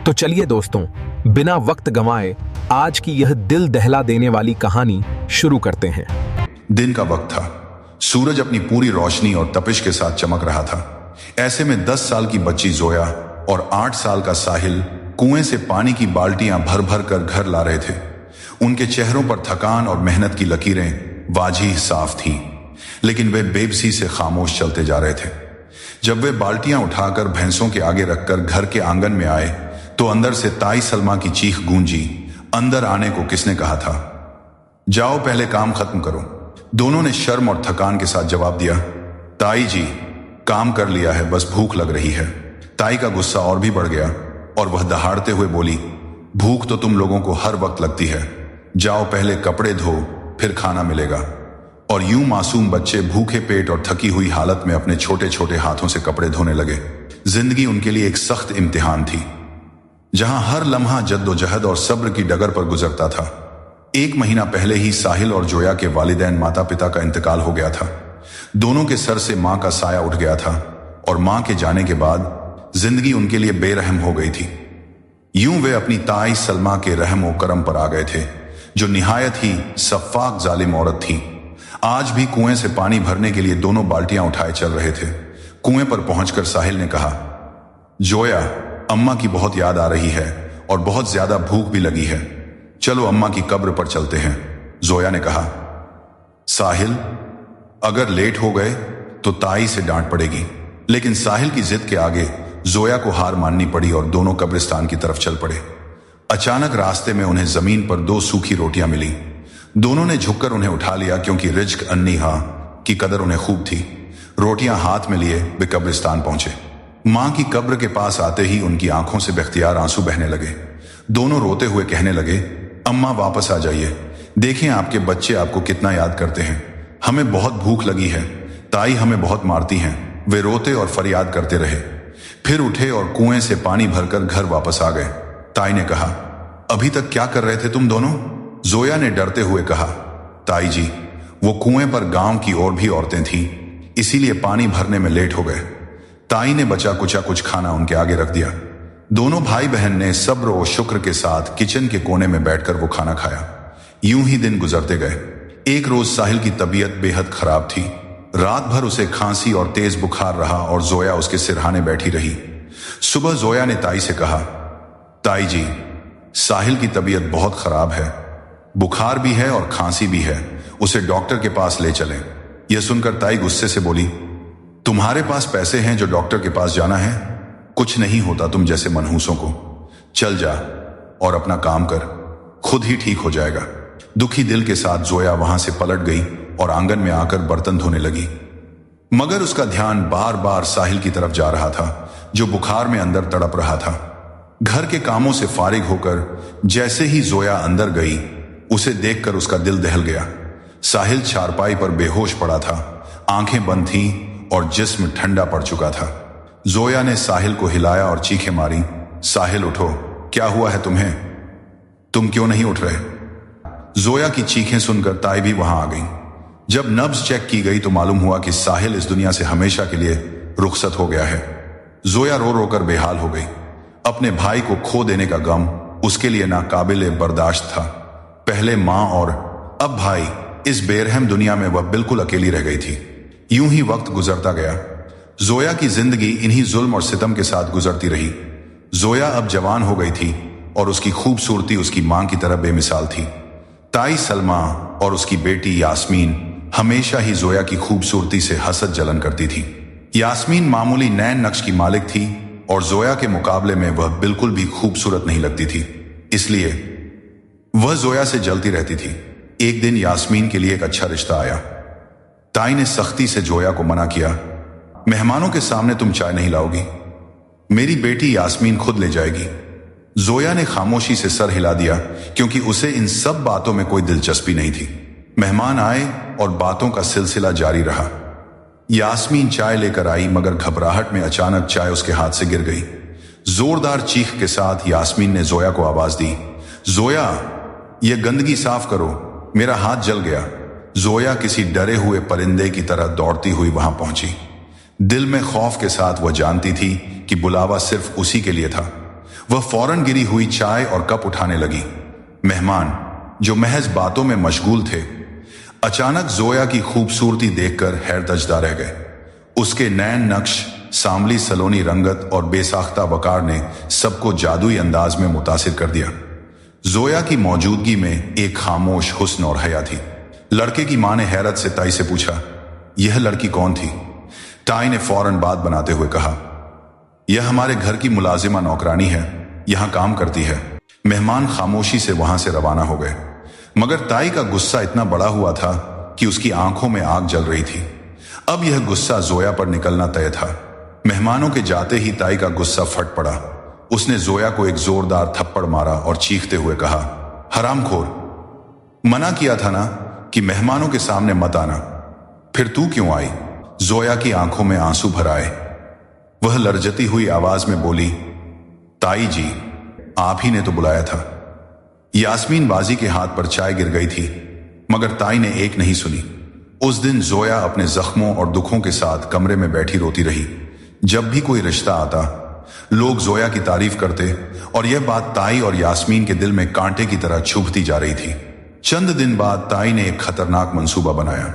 तो चलिए दोस्तों, बिना वक्त गंवाए आज की यह दिल दहला देने वाली कहानी शुरू करते हैं। दिन का वक्त था। सूरज अपनी पूरी रोशनी और तपिश के साथ चमक रहा था। ऐसे में 10 साल की बच्ची जोया और 8 साल का साहिल कुएं से पानी की बाल्टियां भर भर कर घर ला रहे थे। उनके चेहरों पर थकान और मेहनत की लकीरें वाजिह साफ थीं, लेकिन वे बेबसी से खामोश चलते जा रहे थे। जब वे बाल्टियां उठाकर भैंसों के आगे रखकर घर के आंगन में आए तो अंदर से ताई सलमा की चीख गूंजी, अंदर आने को किसने कहा था? जाओ पहले काम खत्म करो। दोनों ने शर्म और थकान के साथ जवाब दिया, ताई जी काम कर लिया है, बस भूख लग रही है। ताई का गुस्सा और भी बढ़ गया और वह दहाड़ते हुए बोली, भूख तो तुम लोगों को हर वक्त लगती है, जाओ पहले कपड़े धो फिर खाना मिलेगा। और यूं मासूम बच्चे भूखे पेट और थकी हुई हालत में अपने छोटे छोटे हाथों से कपड़े धोने लगे। जिंदगी उनके लिए एक सख्त इम्तिहान थी, जहां हर लम्हा जद्दोजहद और सब्र की डगर पर गुजरता था। 1 महीना पहले ही साहिल और जोया के वालिदैन माता पिता का इंतकाल हो गया था। दोनों के सर से मां का साया उठ गया था और मां के जाने के बाद जिंदगी उनके लिए बेरहम हो गई थी। यूं वे अपनी ताई सलमा के रहम और करम पर आ गए थे, जो निहायत ही सफ्फाक जालिम औरत थी। आज भी कुएं से पानी भरने के लिए दोनों बाल्टियां उठाए चल रहे थे। कुएं पर पहुंचकर साहिल ने कहा, जोया अम्मा की बहुत याद आ रही है और बहुत ज्यादा भूख भी लगी है, चलो अम्मा की कब्र पर चलते हैं। जोया ने कहा, साहिल अगर लेट हो गए तो ताई से डांट पड़ेगी। लेकिन साहिल की जिद के आगे जोया को हार माननी पड़ी और दोनों कब्रिस्तान की तरफ चल पड़े। अचानक रास्ते में उन्हें जमीन पर 2 सूखी रोटियां मिली। दोनों ने झुककर उन्हें उठा लिया, क्योंकि रिज्क अन्नीहा की कदर उन्हें खूब थी। रोटियां हाथ में लिए वे कब्रिस्तान पहुंचे। मां की कब्र के पास आते ही उनकी आंखों से बेख्तियार आंसू बहने लगे। दोनों रोते हुए कहने लगे, अम्मा वापस आ जाइए, देखें आपके बच्चे आपको कितना याद करते हैं, हमें बहुत भूख लगी है, ताई हमें बहुत मारती हैं। वे रोते और फरियाद करते रहे, फिर उठे और कुएं से पानी भरकर घर वापस आ गए। ताई ने कहा, अभी तक क्या कर रहे थे तुम दोनों? जोया ने डरते हुए कहा, ताई जी वो कुएं पर गांव की और भी औरतें थीं, इसीलिए पानी भरने में लेट हो गए। ताई ने बचा कुचा कुछ खाना उनके आगे रख दिया। दोनों भाई बहन ने सब्र और शुक्र के साथ किचन के कोने में बैठकर वो खाना खाया। यूं ही दिन गुजरते गए। एक रोज साहिल की तबीयत बेहद खराब थी। रात भर उसे खांसी और तेज बुखार रहा और जोया उसके सिरहाने बैठी रही। सुबह जोया ने ताई से कहा, ताई जी साहिल की तबीयत बहुत खराब है, बुखार भी है और खांसी भी है, उसे डॉक्टर के पास ले चलें। यह सुनकर ताई गुस्से से बोली, तुम्हारे पास पैसे हैं जो डॉक्टर के पास जाना है? कुछ नहीं होता तुम जैसे मनहूसों को, चल जा और अपना काम कर, खुद ही ठीक हो जाएगा। दुखी दिल के साथ जोया वहां से पलट गई और आंगन में आकर बर्तन धोने लगी, मगर उसका ध्यान बार बार साहिल की तरफ जा रहा था, जो बुखार में अंदर तड़प रहा था। घर के कामों से फारिग होकर जैसे ही जोया अंदर गई, उसे देखकर उसका दिल दहल गया। साहिल चारपाई पर बेहोश पड़ा था, आंखें बंद थीं और जिस्म ठंडा पड़ चुका था। जोया ने साहिल को हिलाया और चीखें मारी, साहिल उठो, क्या हुआ है तुम्हें? तुम क्यों नहीं उठ रहे? जोया की चीखें सुनकर ताई भी वहां आ गई। जब नब्ज चेक की गई तो मालूम हुआ कि साहिल इस दुनिया से हमेशा के लिए रुखसत हो गया है। जोया रो रो कर बेहाल हो गई। अपने भाई को खो देने का गम उसके लिए नाकाबिले बर्दाश्त था। पहले मां और अब भाई, इस बेरहम दुनिया में वह बिल्कुल अकेली रह गई थी। यूं ही वक्त गुजरता गया। जोया की जिंदगी इन्हीं जुल्म और सितम के साथ गुजरती रही। जोया अब जवान हो गई थी और उसकी खूबसूरती उसकी मां की तरह बेमिसाल थी। ताई सलमा और उसकी बेटी यास्मीन हमेशा ही जोया की खूबसूरती से हसद जलन करती थी। यास्मीन मामूली नैन नक्श की मालिक थी और जोया के मुकाबले में वह बिल्कुल भी खूबसूरत नहीं लगती थी, इसलिए वह जोया से जलती रहती थी। एक दिन यास्मीन के लिए एक अच्छा रिश्ता आया। ताई ने सख्ती से जोया को मना किया, मेहमानों के सामने तुम चाय नहीं लाओगी, मेरी बेटी यास्मीन खुद ले जाएगी। जोया ने खामोशी से सर हिला दिया, क्योंकि उसे इन सब बातों में कोई दिलचस्पी नहीं थी। मेहमान आए और बातों का सिलसिला जारी रहा। यास्मीन चाय लेकर आई, मगर घबराहट में अचानक चाय उसके हाथ से गिर गई। जोरदार चीख के साथ यास्मीन ने जोया को आवाज दी, जोया ये गंदगी साफ करो, मेरा हाथ जल गया। जोया किसी डरे हुए परिंदे की तरह दौड़ती हुई वहां पहुंची। दिल में खौफ के साथ वह जानती थी कि बुलावा सिर्फ उसी के लिए था। वह फौरन गिरी हुई चाय और कप उठाने लगी। मेहमान, जो महज बातों में मशगूल थे, अचानक जोया की खूबसूरती देखकर हैरतजदा रह गए। उसके नैन नक्श, सांवली सलोनी रंगत और बेसाख्ता वकार ने सबको जादुई अंदाज में मुतासिर कर दिया। जोया की मौजूदगी में एक खामोश हुस्न और हया थी। लड़के की मां ने हैरत से ताई से पूछा, यह लड़की कौन थी? ताई ने फौरन बात बनाते हुए कहा, यह हमारे घर की मुलाजिमा नौकरानी है, यहां काम करती है। मेहमान खामोशी से वहां से रवाना हो गए, मगर ताई का गुस्सा इतना बड़ा हुआ था कि उसकी आंखों में आग जल रही थी। अब यह गुस्सा जोया पर निकलना तय था। मेहमानों के जाते ही ताई का गुस्सा फट पड़ा। उसने जोया को एक जोरदार थप्पड़ मारा और चीखते हुए कहा, हरामखोर, मना किया था ना कि मेहमानों के सामने मत आना, फिर तू क्यों आई? जोया की आंखों में आंसू भर आए। वह लरजती हुई आवाज में बोली, ताई जी, आप ही ने तो बुलाया था। यास्मीन बाजी के हाथ पर चाय गिर गई थी, मगर ताई ने एक नहीं सुनी। उस दिन जोया अपने जख्मों और दुखों के साथ कमरे में बैठी रोती रही। जब भी कोई रिश्ता आता, लोग जोया की तारीफ करते और यह बात ताई और यास्मीन के दिल में कांटे की तरह चुभती जा रही थी। चंद दिन बाद ताई ने एक खतरनाक मंसूबा बनाया।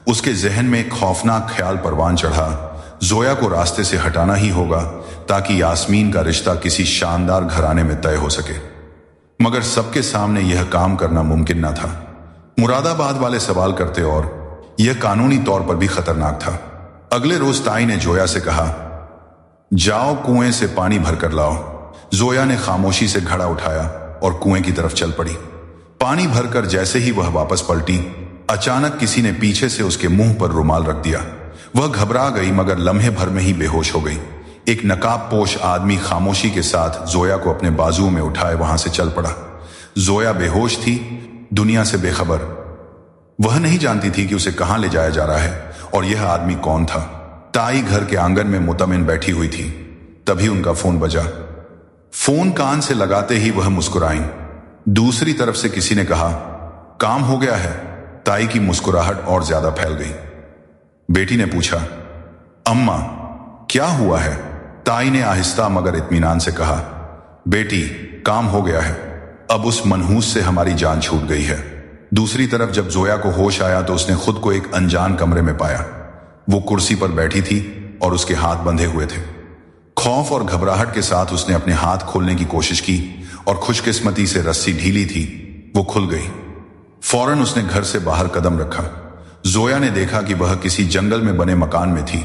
उसके जहन में एक खौफनाक ख्याल परवान चढ़ा, जोया को रास्ते से हटाना ही होगा ताकि यास्मीन का रिश्ता किसी शानदार घराने में तय हो सके। मगर सबके सामने यह काम करना मुमकिन न था। मुरादाबाद वाले सवाल करते और यह कानूनी तौर पर भी खतरनाक था। अगले रोज ताई ने जोया से कहा, जाओ कुएं से पानी भरकर लाओ। जोया ने खामोशी से घड़ा उठाया और कुएं की तरफ चल पड़ी। पानी भरकर जैसे ही वह वापस पलटी, अचानक किसी ने पीछे से उसके मुंह पर रुमाल रख दिया। वह घबरा गई, मगर लम्हे भर में ही बेहोश हो गई। एक नकाब पोश आदमी खामोशी के साथ जोया को अपने बाजुओं में उठाए वहां से चल पड़ा। जोया बेहोश थी, दुनिया से बेखबर। वह नहीं जानती थी कि उसे कहां ले जाया जा रहा है और यह आदमी कौन था। ताई घर के आंगन में मुतमिन बैठी हुई थी। तभी उनका फोन बजा। फोन कान से लगाते ही वह मुस्कुराई। दूसरी तरफ से किसी ने कहा, काम हो गया है। ताई की मुस्कुराहट और ज्यादा फैल गई। बेटी ने पूछा, अम्मा क्या हुआ है? ताई ने आहिस्ता मगर इत्मीनान से कहा, बेटी काम हो गया है। अब उस मनहूस से हमारी जान छूट गई है। दूसरी तरफ जब जोया को होश आया तो उसने खुद को एक अनजान कमरे में पाया। वो कुर्सी पर बैठी थी और उसके हाथ बंधे हुए थे। खौफ और घबराहट के साथ उसने अपने हाथ खोलने की कोशिश की और खुशकिस्मती से रस्सी ढीली थी, वो खुल गई। फौरन उसने घर से बाहर कदम रखा। जोया ने देखा कि वह किसी जंगल में बने मकान में थी।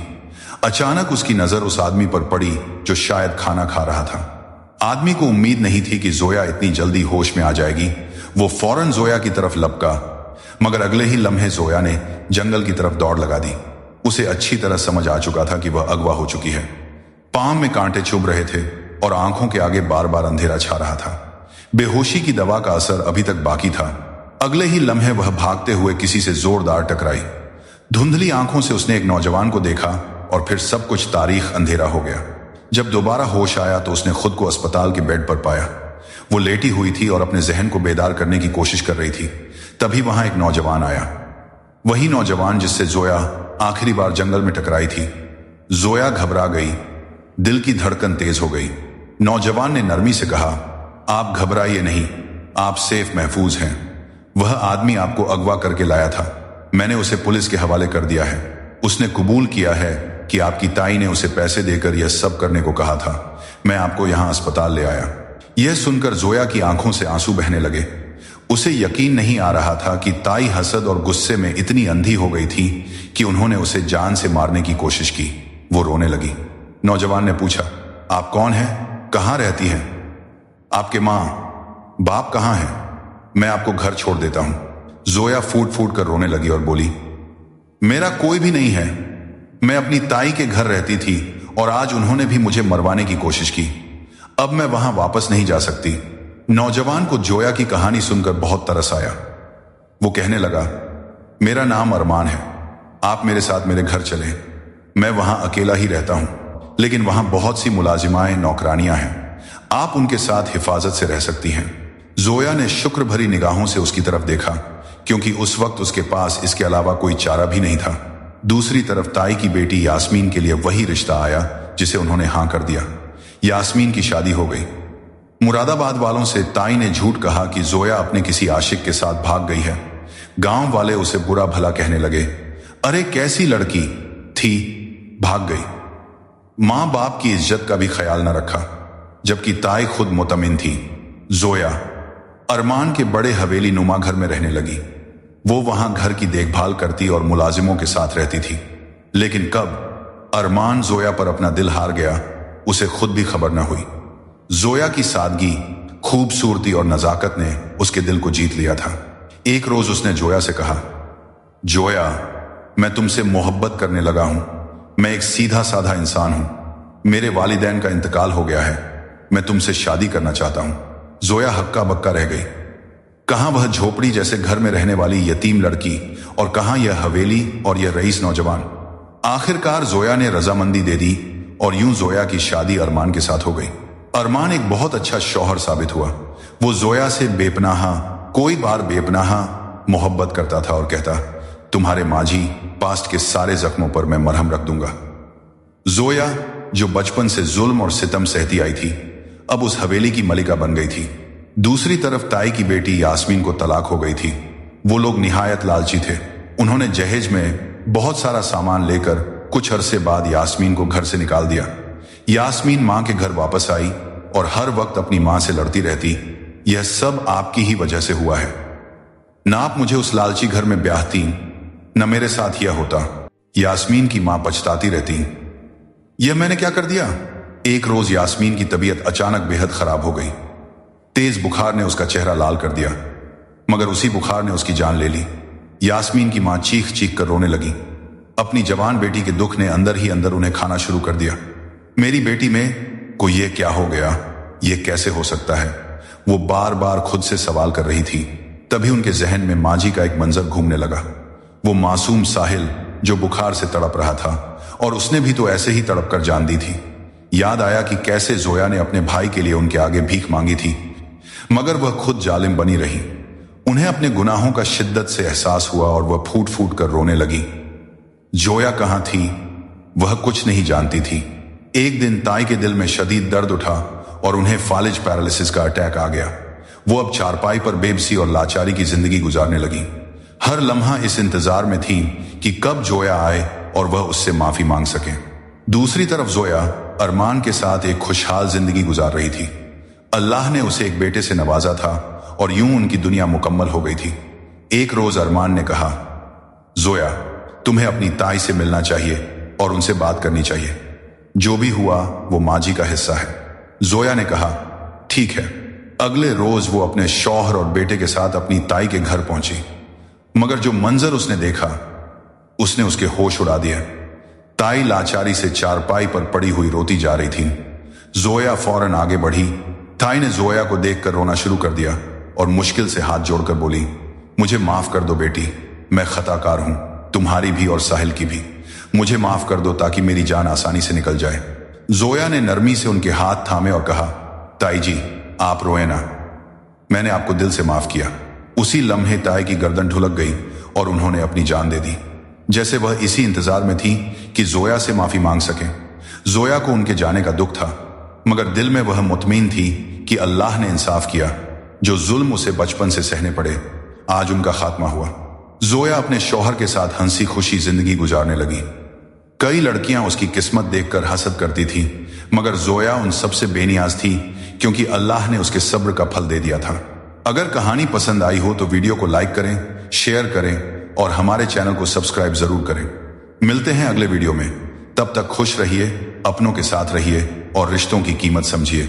अचानक उसकी नजर उस आदमी पर पड़ी जो शायद खाना खा रहा था। आदमी को उम्मीद नहीं थी कि जोया इतनी जल्दी होश में आ जाएगी। वो फौरन जोया की तरफ लपका, मगर अगले ही लम्हे जोया ने जंगल की तरफ दौड़ लगा दी। उसे अच्छी तरह समझ आ चुका था कि वह अगवा हो चुकी है। पांव में कांटे चुभ रहे थे और आंखों के आगे बार बार अंधेरा छा रहा था। बेहोशी की दवा का असर अभी तक बाकी था। अगले ही लम्हे वह भागते हुए किसी से जोरदार टकराई। धुंधली आंखों से उसने एक नौजवान को देखा और फिर सब कुछ तारीख अंधेरा हो गया। जब दोबारा होश आया तो उसने खुद को अस्पताल के बेड पर पाया। वो लेटी हुई थी और अपने जहन को बेदार करने की कोशिश कर रही थी। तभी वहां एक नौजवान आया, वही नौजवान जिससे जोया आखिरी बार जंगल में टकराई थी। जोया घबरा गई, दिल की धड़कन तेज हो गई। नौजवान ने नरमी से कहा, आप घबराइए नहीं, आप सेफ महफूज हैं। वह आदमी आपको अगवा करके लाया था, मैंने उसे पुलिस के हवाले कर दिया है। उसने कबूल किया है कि आपकी ताई ने उसे पैसे देकर यह सब करने को कहा था। मैं आपको यहां अस्पताल ले आया। यह सुनकर जोया की आंखों से आंसू बहने लगे। उसे यकीन नहीं आ रहा था कि ताई हसद और गुस्से में इतनी अंधी हो गई थी कि उन्होंने उसे जान से मारने की कोशिश की। वो रोने लगी। नौजवान ने पूछा, आप कौन हैं? कहां रहती हैं? आपके मां बाप कहां हैं? मैं आपको घर छोड़ देता हूं। जोया फूट फूट कर रोने लगी और बोली, मेरा कोई भी नहीं है। मैं अपनी ताई के घर रहती थी और आज उन्होंने भी मुझे मरवाने की कोशिश की। अब मैं वहां वापस नहीं जा सकती। नौजवान को जोया की कहानी सुनकर बहुत तरस आया। वो कहने लगा, मेरा नाम अरमान है, आप मेरे साथ मेरे घर चलें। मैं वहां अकेला ही रहता हूं, लेकिन वहां बहुत सी मुलाजिमाएं नौकरानियां हैं, आप उनके साथ हिफाजत से रह सकती हैं। जोया ने शुक्र भरी निगाहों से उसकी तरफ देखा, क्योंकि उस वक्त उसके पास इसके अलावा कोई चारा भी नहीं था। दूसरी तरफ ताई की बेटी यास्मीन के लिए वही रिश्ता आया जिसे उन्होंने हां कर दिया। यास्मीन की शादी हो गई। मुरादाबाद वालों से ताई ने झूठ कहा कि जोया अपने किसी आशिक के साथ भाग गई है। गांव वाले उसे बुरा भला कहने लगे। अरे कैसी लड़की थी, भाग गई। मां बाप की इज्जत का भी ख्याल न रखा, जबकि ताई खुद मुतमिन थी। जोया अरमान के बड़े हवेली नुमा घर में रहने लगी। वो वहां घर की देखभाल करती और मुलाजिमों के साथ रहती थी। लेकिन कब अरमान जोया पर अपना दिल हार गया, उसे खुद भी खबर न हुई। जोया की सादगी, खूबसूरती और नजाकत ने उसके दिल को जीत लिया था। एक रोज उसने जोया से कहा, जोया, मैं तुमसे मोहब्बत करने लगा हूं। मैं एक सीधा साधा इंसान हूं। मेरे वालिदैन का इंतकाल हो गया है। मैं तुमसे शादी करना चाहता हूं। जोया हक्का बक्का रह गई। कहां वह झोपड़ी जैसे घर में रहने वाली यतीम लड़की, और कहां यह हवेली और यह रईस नौजवान। आखिरकार जोया ने रजामंदी दे दी और यूं जोया की शादी अरमान के साथ हो गई। अरमान एक बहुत अच्छा शौहर साबित हुआ। वो जोया से बेपनाहा, कोई बार बेपनाहा मोहब्बत करता था और कहता, तुम्हारे माजी पास्ट के सारे जख्मों पर मैं मरहम रख दूंगा। जोया, जो बचपन से जुल्म और सितम सहती आई थी, अब उस हवेली की मलिका बन गई थी। दूसरी तरफ ताई की बेटी यास्मीन को तलाक हो गई थी। वो लोग निहायत लालची थे। उन्होंने जहेज में बहुत सारा सामान लेकर कुछ अरसे बाद यास्मीन को घर से निकाल दिया। यास्मीन मां के घर वापस आई और हर वक्त अपनी मां से लड़ती रहती। यह सब आपकी ही वजह से हुआ है। ना आप मुझे उस लालची घर में ब्याहती, न मेरे साथ यह होता। यास्मीन की मां पछताती रहती। यह मैंने क्या कर दिया। एक रोज यास्मीन की तबीयत अचानक बेहद खराब हो गई। तेज बुखार ने उसका चेहरा लाल कर दिया, मगर उसी बुखार ने उसकी जान ले ली। यास्मीन की मां चीख चीख कर रोने लगी। अपनी जवान बेटी के दुख ने अंदर ही अंदर उन्हें खाना शुरू कर दिया। मेरी बेटी में को ये क्या हो गया, ये कैसे हो सकता है। वो बार बार खुद से सवाल कर रही थी। तभी उनके जहन में माजी का एक मंजर घूमने लगा। वो मासूम साहिल जो बुखार से तड़प रहा था, और उसने भी तो ऐसे ही तड़प कर जान दी थी। याद आया कि कैसे जोया ने अपने भाई के लिए उनके आगे भीख मांगी थी, मगर वह खुद जालिम बनी रही। उन्हें अपने गुनाहों का शिद्दत से एहसास हुआ और वह फूट फूट कर रोने लगी। जोया कहां थी, वह कुछ नहीं जानती थी। एक दिन ताई के दिल में शदीद दर्द उठा और उन्हें फालिज पैरालिसिस का अटैक आ गया। वो अब चारपाई पर बेबसी और लाचारी की जिंदगी गुजारने लगी। हर लम्हा इस इंतजार में थी कि कब जोया आए और वह उससे माफी मांग सके। दूसरी तरफ जोया अरमान के साथ एक खुशहाल जिंदगी गुजार रही थी। अल्लाह ने उसे एक बेटे से नवाजा था और यूं उनकी दुनिया मुकम्मल हो गई थी। एक रोज अरमान ने कहा, जोया, तुम्हें अपनी ताई से मिलना चाहिए और उनसे बात करनी चाहिए। जो भी हुआ वो माजी का हिस्सा है। जोया ने कहा, ठीक है। अगले रोज वो अपने शौहर और बेटे के साथ अपनी ताई के घर पहुंची, मगर जो मंजर उसने देखा उसने उसके होश उड़ा दिए। ताई लाचारी से चारपाई पर पड़ी हुई रोती जा रही थी। जोया फौरन आगे बढ़ी। ताई ने जोया को देखकर रोना शुरू कर दिया और मुश्किल से हाथ जोड़कर बोली, मुझे माफ कर दो बेटी, मैं खताकार हूं, तुम्हारी भी और साहिल की भी। मुझे माफ कर दो ताकि मेरी जान आसानी से निकल जाए। जोया ने नरमी से उनके हाथ थामे और कहा, ताई जी, आप रोए ना, मैंने आपको दिल से माफ किया। उसी लम्हे ताई की गर्दन ढुलक गई और उन्होंने अपनी जान दे दी, जैसे वह इसी इंतजार में थी कि जोया से माफी मांग सके। जोया को उनके जाने का दुख था, मगर दिल में वह मुतमीन थी कि अल्लाह ने इंसाफ किया। जो जुल्म उसे बचपन से सहने पड़े, आज उनका खात्मा हुआ। जोया अपने शौहर के साथ हंसी खुशी जिंदगी गुजारने लगी। कई लड़कियां उसकी किस्मत देखकर हसद करती थी, मगर जोया उन सबसे बेनियाज थी, क्योंकि अल्लाह ने उसके सब्र का फल दे दिया था। अगर कहानी पसंद आई हो तो वीडियो को लाइक करें, शेयर करें और हमारे चैनल को सब्सक्राइब जरूर करें। मिलते हैं अगले वीडियो में। तब तक खुश रहिए, अपनों के साथ रहिए और रिश्तों की कीमत समझिए।